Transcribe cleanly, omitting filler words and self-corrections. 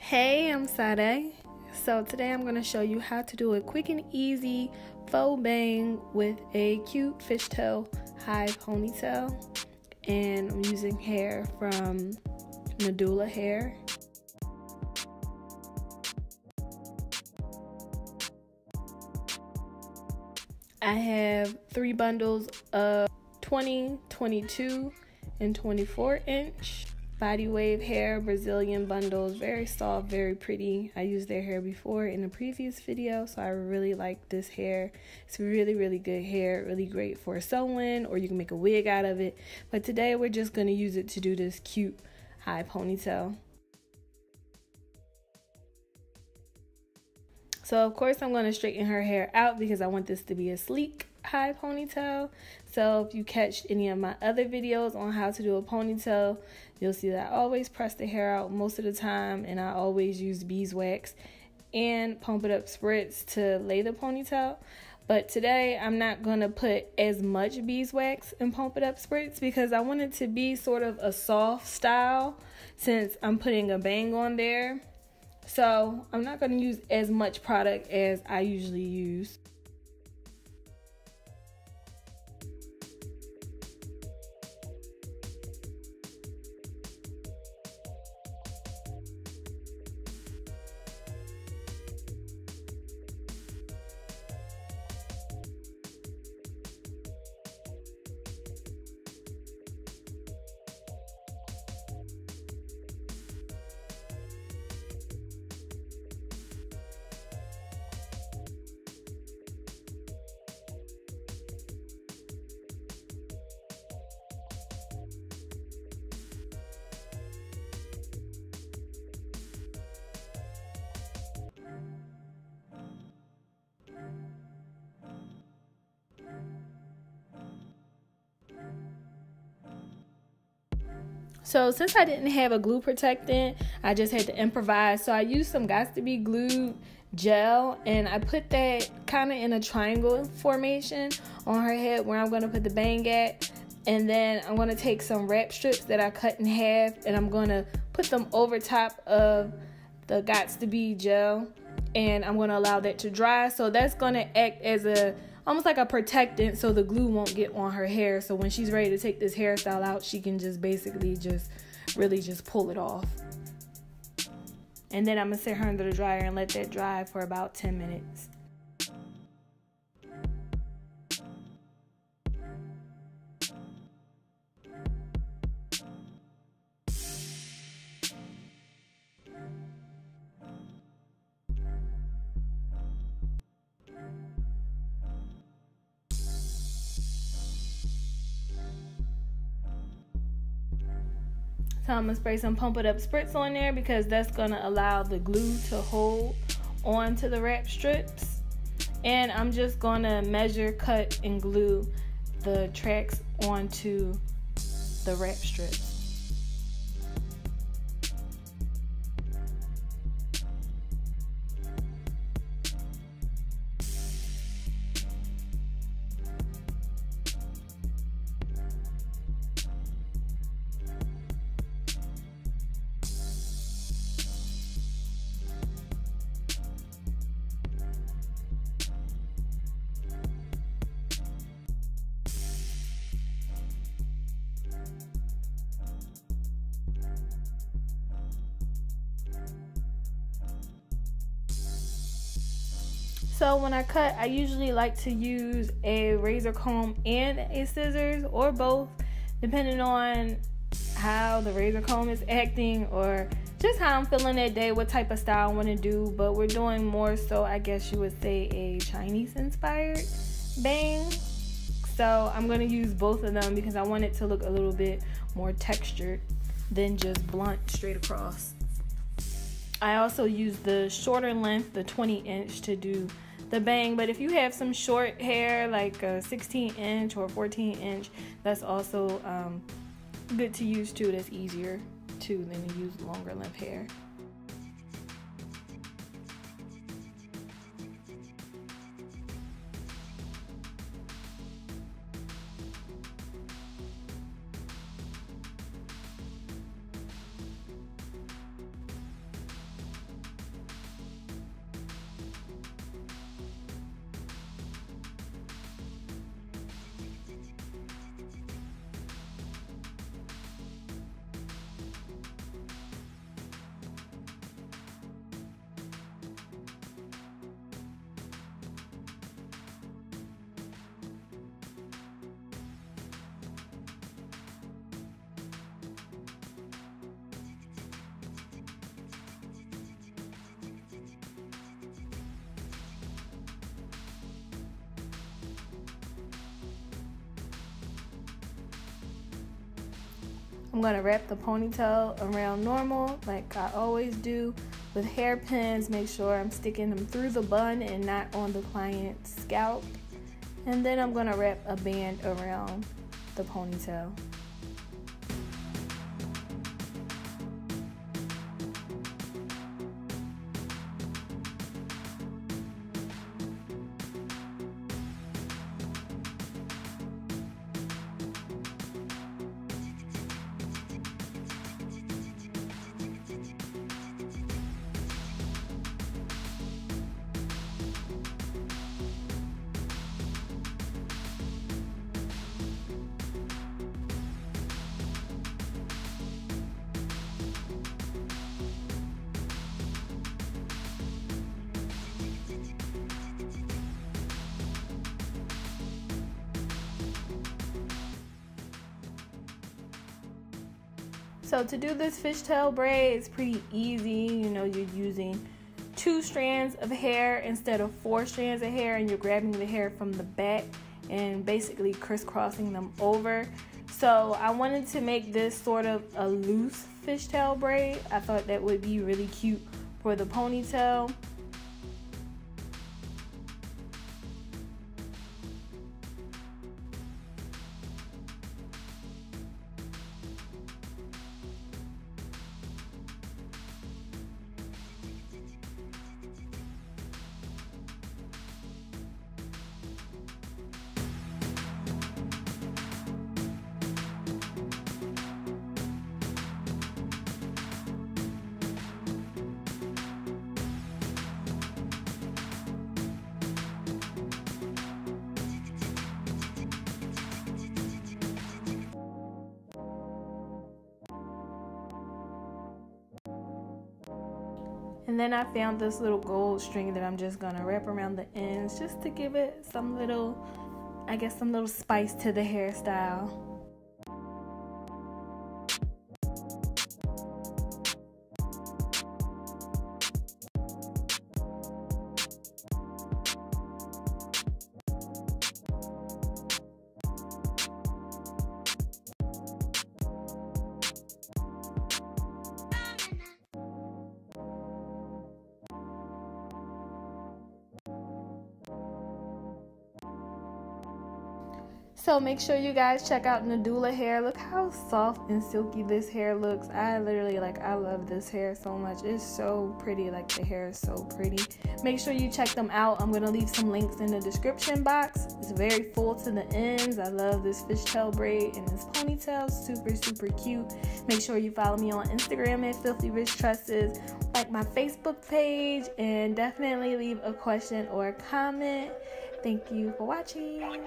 Hey, I'm Sade. So today I'm going to show you how to do a quick and easy faux bang with a cute fishtail high ponytail. And I'm using hair from Nadula hair. I have 3 bundles of 20, 22, and 24 inch body wave hair, Brazilian bundles, very soft, very pretty. I used their hair before in a previous video, so I really like this hair. It's really good hair, really great for sewing, or you can make a wig out of it. But today we're just going to use it to do this cute high ponytail. So of course I'm going to straighten her hair out because I want this to be a sleek high ponytail. So if you catch any of my other videos on how to do a ponytail, you'll see that I always press the hair out most of the time, and I always use beeswax and pump it up spritz to lay the ponytail. But today I'm not going to put as much beeswax and pump it up spritz because I want it to be sort of a soft style since I'm putting a bang on there. So I'm not going to use as much product as I usually use. So since I didn't have a glue protectant, I just had to improvise. So I used some Got to Be Glued gel, and I put that kind of in a triangle formation on her head where I'm going to put the bang at. And then I'm going to take some wrap strips that I cut in half, and I'm going to put them over top of the Got to Be gel, and I'm going to allow that to dry. So that's going to act as almost like a protectant, so the glue won't get on her hair. So when she's ready to take this hairstyle out, she can just basically really pull it off. And then I'm gonna sit her under the dryer and let that dry for about 10 minutes. So I'm going to spray some Pump It Up Spritz on there because that's going to allow the glue to hold onto the wrap strips. And I'm just going to measure, cut, and glue the tracks onto the wrap strips. So when I cut, I usually like to use a razor comb and a scissors, or both, depending on how the razor comb is acting or just how I'm feeling that day, what type of style I want to do. But we're doing more so, I guess you would say, a Chinese inspired bang. So I'm going to use both of them because I want it to look a little bit more textured than just blunt straight across. I also use the shorter length, the 20 inch, to do the bang. But if you have some short hair, like a 16 inch or 14 inch, that's also good to use too. That's easier too than to use longer length hair. I'm going to wrap the ponytail around normal like I always do with hairpins. Make sure I'm sticking them through the bun and not on the client's scalp. And then I'm going to wrap a band around the ponytail. So to do this fishtail braid, it's pretty easy. You know, you're using 2 strands of hair instead of 4 strands of hair, and you're grabbing the hair from the back and basically crisscrossing them over. So I wanted to make this sort of a loose fishtail braid. I thought that would be really cute for the ponytail. And then I found this little gold string that I'm just gonna wrap around the ends just to give it some little, I guess, some little spice to the hairstyle. So make sure you guys check out Nadula hair. Look how soft and silky this hair looks. I literally, I love this hair so much. It's so pretty. Like, the hair is so pretty. Make sure you check them out. I'm going to leave some links in the description box. It's very full to the ends. I love this fishtail braid and this ponytail. Super, super cute. Make sure you follow me on Instagram at Filthy Rich Tresses. Like my Facebook page. And definitely leave a question or a comment. Thank you for watching.